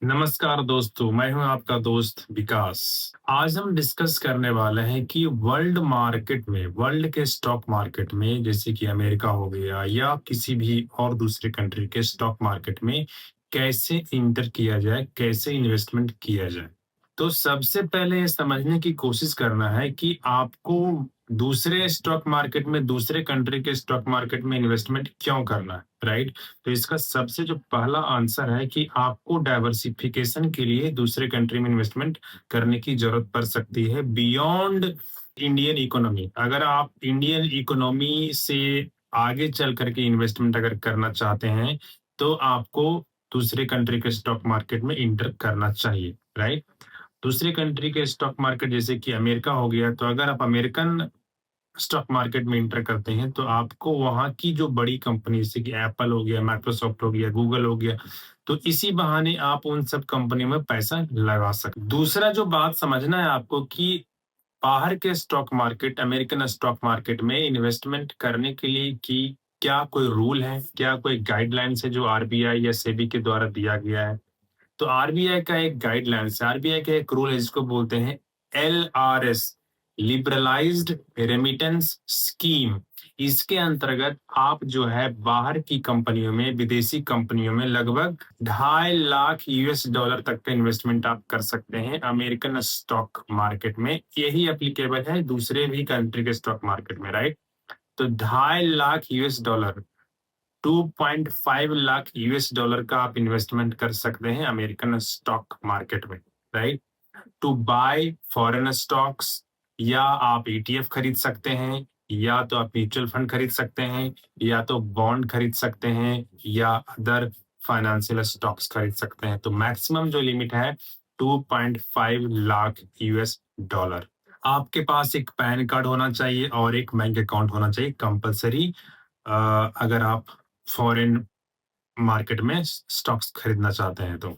नमस्कार दोस्तों, मैं हूं आपका दोस्त विकास। आज हम डिस्कस करने वाले हैं कि वर्ल्ड के स्टॉक मार्केट में, जैसे कि अमेरिका हो गया या किसी भी और दूसरे कंट्री के स्टॉक मार्केट में कैसे इंटर किया जाए, कैसे इन्वेस्टमेंट किया जाए। तो सबसे पहले ये समझने की कोशिश करना है कि आपको दूसरे स्टॉक मार्केट में, दूसरे कंट्री के स्टॉक मार्केट में इन्वेस्टमेंट क्यों करना है, राइट? तो इसका सबसे जो पहला आंसर है कि आपको डाइवर्सिफिकेशन के लिए दूसरे कंट्री में इन्वेस्टमेंट करने की जरूरत पड़ सकती है बियॉन्ड इंडियन इकोनॉमी। अगर आप इंडियन इकोनॉमी से आगे चल करके इन्वेस्टमेंट अगर करना चाहते हैं, तो आपको दूसरे कंट्री के स्टॉक मार्केट में इंटर करना चाहिए, राइट? दूसरे कंट्री के स्टॉक मार्केट जैसे कि अमेरिका हो गया, तो अगर आप अमेरिकन स्टॉक मार्केट में एंटर करते हैं तो आपको वहाँ की जो बड़ी कंपनी जैसे कि एप्पल हो गया, माइक्रोसॉफ्ट हो गया, गूगल हो गया, तो इसी बहाने आप उन सब कंपनियों में पैसा लगा सकते। दूसरा जो बात समझना है आपको कि बाहर के stock market, American stock market में इन्वेस्टमेंट करने के लिए कि क्या कोई रूल है, क्या कोई गाइडलाइंस है जो आरबीआई या सेबी के द्वारा दिया गया है? तो आरबीआई का एक गाइडलाइंस है, आरबीआई का एक रूल है जिसको बोलते हैं एलआरएस, लिबरलाइज्ड रेमिटेंस स्कीम। इसके अंतर्गत आप जो है बाहर की कंपनियों में, विदेशी कंपनियों में लगभग 2.5 लाख यूएस डॉलर तक का इन्वेस्टमेंट आप कर सकते हैं अमेरिकन स्टॉक मार्केट में। यही एप्लीकेबल है दूसरे भी कंट्री के स्टॉक मार्केट में, राइट? तो 2.5 lakh US dollar, 2.5 lakh US dollar का आप इन्वेस्टमेंट कर सकते हैं अमेरिकन स्टॉक मार्केट में, right? To buy foreign stocks, या आप ईटीएफ खरीद सकते हैं, या तो आप म्यूचुअल फंड खरीद सकते हैं, या तो बॉन्ड खरीद सकते हैं, या अदर फाइनेंशियल स्टॉक्स खरीद सकते हैं। तो मैक्सिमम जो लिमिट है 2.5 लाख यूएस डॉलर। आपके पास एक पैन कार्ड होना चाहिए और एक बैंक अकाउंट होना चाहिए कंपलसरी, अगर आप फॉरेन मार्केट में स्टॉक्स खरीदना चाहते हैं तो।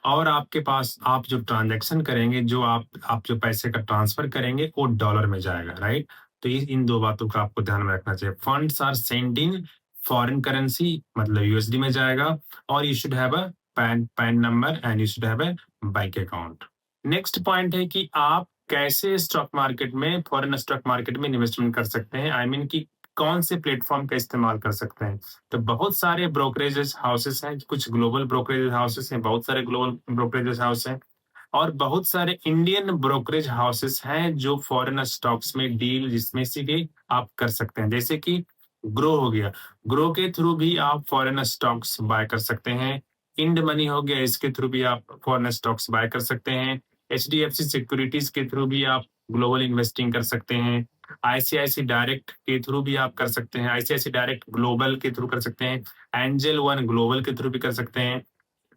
और आपके पास आप जो ट्रांजैक्शन करेंगे, जो आप जो पैसे का ट्रांसफर करेंगे वो डॉलर में जाएगा, राइट? तो इन दो बातों का आपको ध्यान में रखना चाहिए। Funds are sent in foreign currency, मतलब यूएसडी में जाएगा, और you should have a PAN number and you should have a bank account. Next point है कि आप कैसे स्टॉक मार्केट में, फॉरेन स्टॉक मार्केट में इन्वेस्टमेंट कर सकते हैं, आई मीन कि कौन से प्लेटफॉर्म का इस्तेमाल कर सकते हैं। तो बहुत सारे ब्रोकरेजेस हाउसेस हैं, कुछ ग्लोबल ब्रोकरेज हाउसेस हैं, बहुत सारे ग्लोबल ब्रोकरेज हाउस हैं, और बहुत सारे इंडियन ब्रोकरेज हाउसेस हैं जो फॉरेन स्टॉक्स में डील जिसमें से भी आप कर सकते हैं। जैसे कि ग्रो हो गया, ग्रो के थ्रू भी आप फॉरेन स्टॉक्स बाय कर सकते हैं। इंड मनी हो गया, इसके थ्रू भी आप फॉरेन स्टॉक्स बाय कर सकते हैं। एचडीएफसी सिक्योरिटीज के थ्रू भी आप ग्लोबल इन्वेस्टिंग कर सकते हैं। आईसीआईसी डायरेक्ट के थ्रू भी आप कर सकते हैं, आईसीआईसी डायरेक्ट ग्लोबल के थ्रू कर सकते हैं, एंजल वन ग्लोबल के थ्रू भी कर सकते हैं,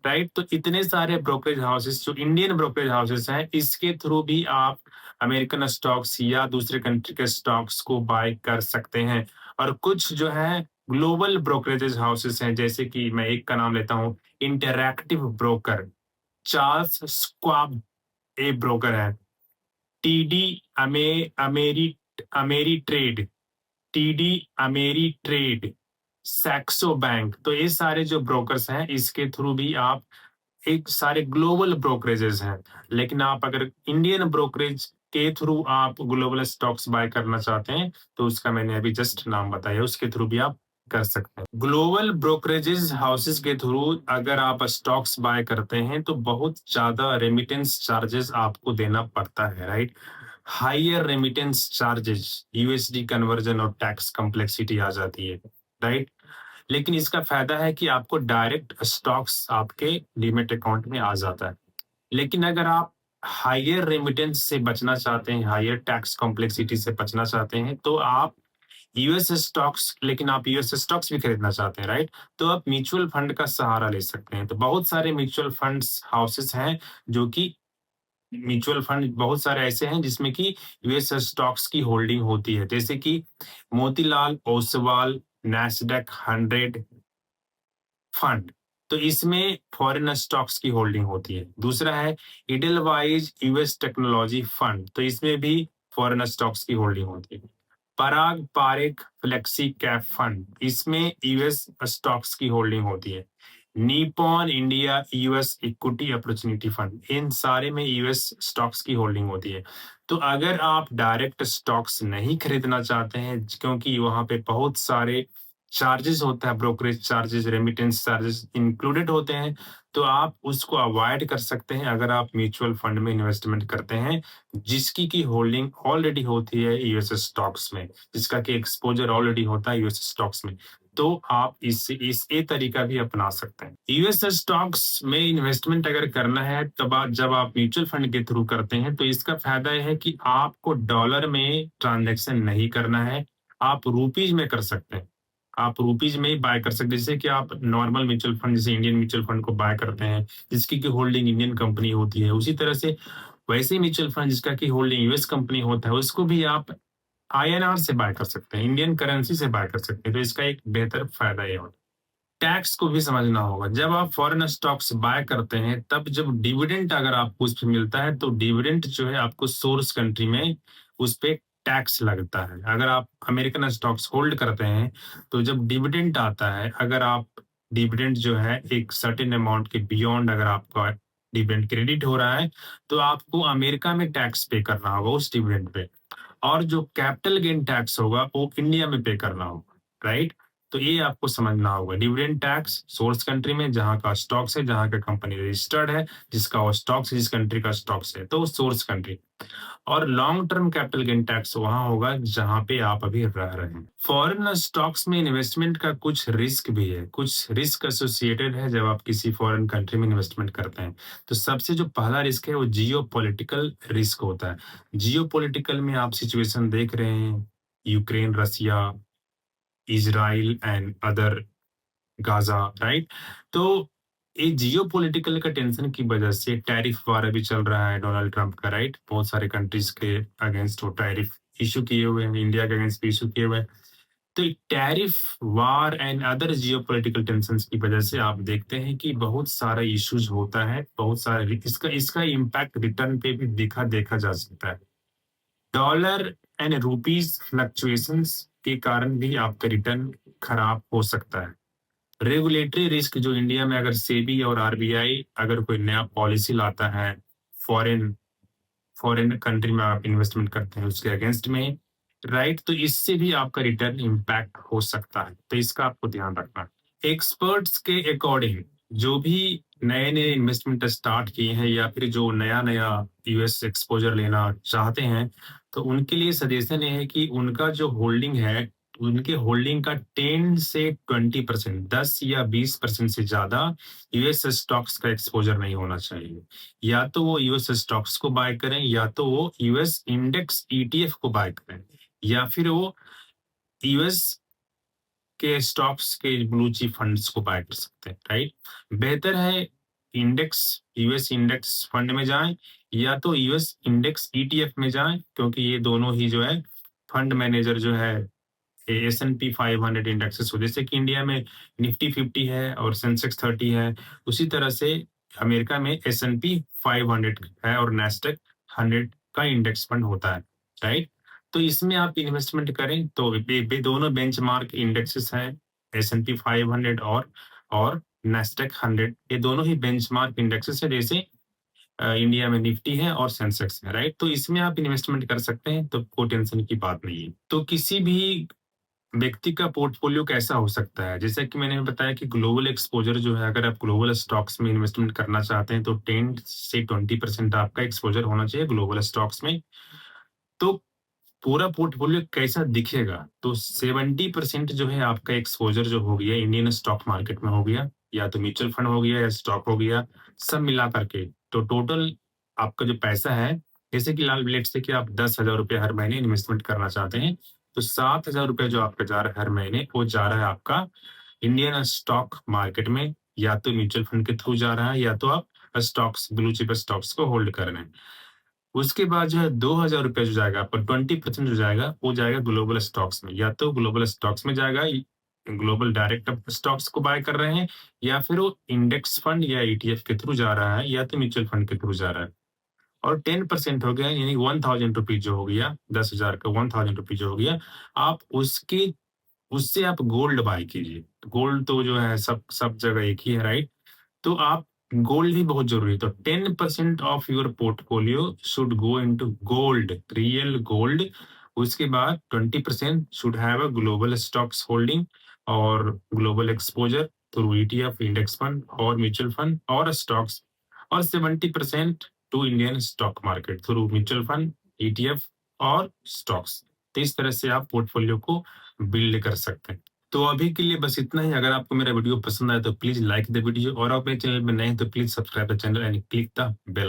राइट? तो इतने सारे ब्रोकरेज हाउसेस जो इंडियन ब्रोकरेज हाउसेस हैं, इसके थ्रू भी आप अमेरिकन स्टॉक्स या दूसरे कंट्री के स्टॉक्स को बाय कर सकते हैं। और कुछ जो है ग्लोबल ब्रोकरेज हाउसेस हैं, जैसे कि मैं एक का नाम लेता हूँ, interactive broker, Charles Schwab a broker है, TD Ame Ameri Ameritrade, TD Ameritrade, Saxo bank. तो ये सारे जो ब्रोकर्स हैं, इसके थ्रू भी आप, एक सारे ग्लोबल ब्रोकरेजेस हैं। लेकिन आप अगर इंडियन ब्रोकरेज के थ्रू आप ग्लोबल स्टॉक्स बाय करना चाहते हैं, तो उसका मैंने अभी जस्ट नाम बताया, उसके थ्रू भी आप कर सकते हैं। ग्लोबल ब्रोकरेजेस हाउसेस के थ्रू अगर आप स्टॉक्स बाय करते हैं तो बहुत ज्यादा रेमिटेंस चार्जेस आपको देना पड़ता है, right? Higher remittance charges, USD conversion और टैक्स कॉम्प्लेक्सिटी आ जाती है, राइट? लेकिन इसका फायदा है कि आपको डायरेक्ट स्टॉक्स आपके डीमेट अकाउंट में आ जाता है। लेकिन अगर आप हायर रेमिटेंस से बचना चाहते हैं, हायर टैक्स कॉम्प्लेक्सिटी से बचना चाहते हैं, तो आप यूएस स्टॉक्स, लेकिन आप यूएस स्टॉक्स भी खरीदना चाहते हैं, राइट? तो आप म्यूचुअल फंड का सहारा ले सकते हैं। तो बहुत सारे म्यूचुअल फंड्स हाउसेस हैं जो कि, म्यूचुअल फंड बहुत सारे ऐसे हैं जिसमें कि यूएस स्टॉक्स की होल्डिंग होती है, जैसे कि मोतीलाल ओसवाल नैस्डैक 100 फंड। तो इसमें फॉरेन स्टॉक्स की होल्डिंग होती है। दूसरा है इडलवाइज यूएस टेक्नोलॉजी फंड, तो इसमें भी फॉरेन स्टॉक्स की होल्डिंग होती है। Parag Parekh flexi cap fund, इसमें यूएस स्टॉक्स की होल्डिंग होती है। Nippon India US equity opportunity fund, इन सारे में यूएस स्टॉक्स की होल्डिंग होती है। तो अगर आप डायरेक्ट स्टॉक्स नहीं खरीदना चाहते हैं, क्योंकि वहां पे बहुत सारे चार्जेस होता है, brokerage charges, remittance charges included होते हैं, तो आप उसको अवॉइड कर सकते हैं अगर आप म्यूचुअल फंड में इन्वेस्टमेंट करते हैं जिसकी की होल्डिंग ऑलरेडी होती है यूएस स्टॉक्स में, जिसका कि एक्सपोजर ऑलरेडी होता है यूएस स्टॉक्स में। तो आप इस ये तरीका भी अपना सकते हैं। यूएस स्टॉक्स में इन्वेस्टमेंट अगर करना है, तब जब आप म्यूचुअल फंड के थ्रू करते हैं तो इसका फायदा यह है कि आपको डॉलर में ट्रांजैक्शन नहीं करना है, आप रुपीज में कर सकते हैं। आप रुपीज में ही बाय कर सकते हैं, जैसे कि आप नॉर्मल म्यूचुअल फंड जैसे इंडियन म्यूचुअल फंड को बाय करते हैं जिसकी की होल्डिंग इंडियन कंपनी होती है, उसी तरह से वैसे ही म्यूचुअल फंड जिसका की होल्डिंग यूएस कंपनी होता है उसको भी आप आईएनआर से बाय कर सकते हैं, इंडियन करेंसी से बाय कर सकते हैं। तो इसका एक बेहतर फायदा ये होता है। टैक्स को भी समझना होगा, जब आप फॉरेन स्टॉक्स बाय करते हैं तब जब डिविडेंड अगर आपको उस पर मिलता है तो डिविडेंड जो है आपको सोर्स कंट्री में उस पर टैक्स लगता है। अगर आप अमेरिकन स्टॉक्स होल्ड करते हैं तो जब डिविडेंड आता है, अगर आप डिविडेंड जो है एक सर्टेन अमाउंट के बियॉन्ड अगर आपका डिविडेंड क्रेडिट हो रहा है तो आपको अमेरिका में टैक्स पे करना होगा उस डिविडेंड पे, और जो कैपिटल गेन टैक्स होगा वो इंडिया में पे करना होगा, राइट। तो ये आपको समझना होगा, डिविडेंड टैक्स सोर्स कंट्री में जहां का स्टॉक्स है, जहां का कंपनी रजिस्टर्ड है, जिसका वो स्टॉक्स है, जिस कंट्री का स्टॉक्स है, तो सोर्स कंट्री। और long term capital gain tax वहां होगा जहां पे आप अभी रह रहे हैं। फॉरेन स्टॉक्स में इन्वेस्टमेंट का कुछ रिस्क भी है, कुछ रिस्क एसोसिएटेड है जब आप किसी फॉरेन कंट्री में इन्वेस्टमेंट करते हैं। तो सबसे जो पहला रिस्क है वो जियो पॉलिटिकल रिस्क होता है। जियो पॉलिटिकल में आप सिचुएशन देख रहे हैं, Ukraine, Russia, Israel and other, Gaza, right. तो ये जियो पॉलिटिकल का टेंशन की वजह से टैरिफ वार अभी चल रहा है डोनाल्ड ट्रंप का, राइट। बहुत सारे कंट्रीज के अगेंस्ट वो टैरिफ इशू किए हुए हैं, इंडिया के अगेंस्ट भी इशू किए हुए हैं। तो tariff war and other Jio political tension की वजह से आप देखते हैं कि बहुत सारा इश्यूज होता है, बहुत सारा इसका इसका इम्पैक्ट रिटर्न पे भी देखा जा सकता है। डॉलर एंड रुपीज फ्लक्चुएशंस के कारण भी आपका रिटर्न खराब हो सकता है। रेगुलेटरी रिस्क जो इंडिया में अगर सेबी और आरबीआई अगर कोई नया पॉलिसी लाता है फॉरेन फॉरेन कंट्री में आप इन्वेस्टमेंट करते हैं उसके अगेंस्ट में, राइट, तो इससे भी आपका रिटर्न इम्पैक्ट हो सकता है। तो इसका आपको ध्यान रखना है। एक्सपर्ट्स के अकॉर्डिंग जो भी नए नए इन्वेस्टमेंट स्टार्ट किए हैं या फिर जो नया नया यूएस एक्सपोजर लेना चाहते हैं, तो उनके लिए सजेशन ये है कि उनका जो होल्डिंग है, उनके होल्डिंग का 10 से 20%, 10 या 20% से ज्यादा यूएस स्टॉक्स का एक्सपोजर नहीं होना चाहिए। या तो वो यूएस स्टॉक्स को बाय करें, या तो वो यूएस इंडेक्स ईटीएफ को बाय करें, या फिर वो यूएस के स्टॉक्स के ब्लू चिप फंड्स को बाय कर सकते हैं, राइट। बेहतर है इंडेक्स यूएस इंडेक्स फंड में जाएं या तो यूएस इंडेक्स ईटीएफ में जाएं, क्योंकि ये दोनों ही जो है फंड मैनेजर जो है S&P 500 इंडेक्सेस हो, जैसे कि इंडिया में निफ्टी 50 है और सेंसेक्स 30 है, उसी तरह से अमेरिका में S&P 500 है और नैस्डैक 100 का इंडेक्स फंड होता है, राइट। तो इसमें आप इन्वेस्टमेंट करें तो दोनों बेंचमार्क इंडेक्सेस हैं, S&P 500 और नैस्डैक 100, ये दोनों ही बेंचमार्क इंडेक्सेस है, जैसे इंडिया में निफ्टी है और सेंसेक्स है, राइट। तो इसमें आप इन्वेस्टमेंट कर सकते हैं, तो कोई टेंशन की बात नहीं है। तो किसी भी व्यक्ति का पोर्टफोलियो कैसा हो सकता है, जैसा कि मैंने बताया कि ग्लोबल एक्सपोजर जो है, अगर आप ग्लोबल स्टॉक्स में इन्वेस्टमेंट करना चाहते हैं तो 10 से 20% आपका एक्सपोजर होना चाहिए ग्लोबल स्टॉक्स में। तो पूरा पोर्टफोलियो कैसा दिखेगा, तो 70% जो है आपका एक्सपोजर जो हो गया इंडियन स्टॉक मार्केट में हो गया, या तो म्यूचुअल फंड हो गया या स्टॉक हो गया, सब मिला करके तो टोटल आपका जो पैसा है, जैसे कि लाल लेट से कि आप 10,000 रुपये हर महीने इन्वेस्टमेंट करना चाहते हैं, तो 7,000 रुपये जो आपका जा रहा है हर महीने, वो जा रहा है आपका इंडियन स्टॉक मार्केट में, या तो म्यूचुअल फंड के थ्रू जा रहा है, या तो आप स्टॉक्स ब्लू चिप स्टॉक्स को होल्ड कर रहे हैं। उसके बाद जो है 2,000 रुपये जो जाएगा आपका 20% जो जाएगा वो जाएगा ग्लोबल स्टॉक्स में, या तो ग्लोबल स्टॉक्स में जाएगा, ग्लोबल डायरेक्ट स्टॉक्स को बाय कर रहे हैं, या फिर वो इंडेक्स फंड या ईटीएफ के थ्रू जा रहा है, या तो म्यूचुअल फंड के थ्रू जा रहा है। और 10% हो गया, यानी 1,000 रुपीज जो हो गया, 10,000 का 1,000 रुपीज जो हो गया, आप उसके उससे आप गोल्ड बाय कीजिए। गोल्ड तो जो है सब जगह एक ही है, राइट? तो आप गोल्ड ही बहुत ज़रूरी है। तो 10% of your portfolio should go into gold, real gold. उसके बाद 20% should have a global stocks holding और global exposure through ETF, index fund और म्यूचुअल फंड और स्टॉक्स, और 70% to Indian stock market through mutual fund, ETF और stocks. तो इस तरह से आप पोर्टफोलियो को बिल्ड कर सकते हैं। तो अभी के लिए बस इतना ही। अगर आपको मेरा वीडियो पसंद आया तो प्लीज लाइक द वीडियो, और आप मेरे चैनल में नए हैं तो please subscribe the channel and click the bell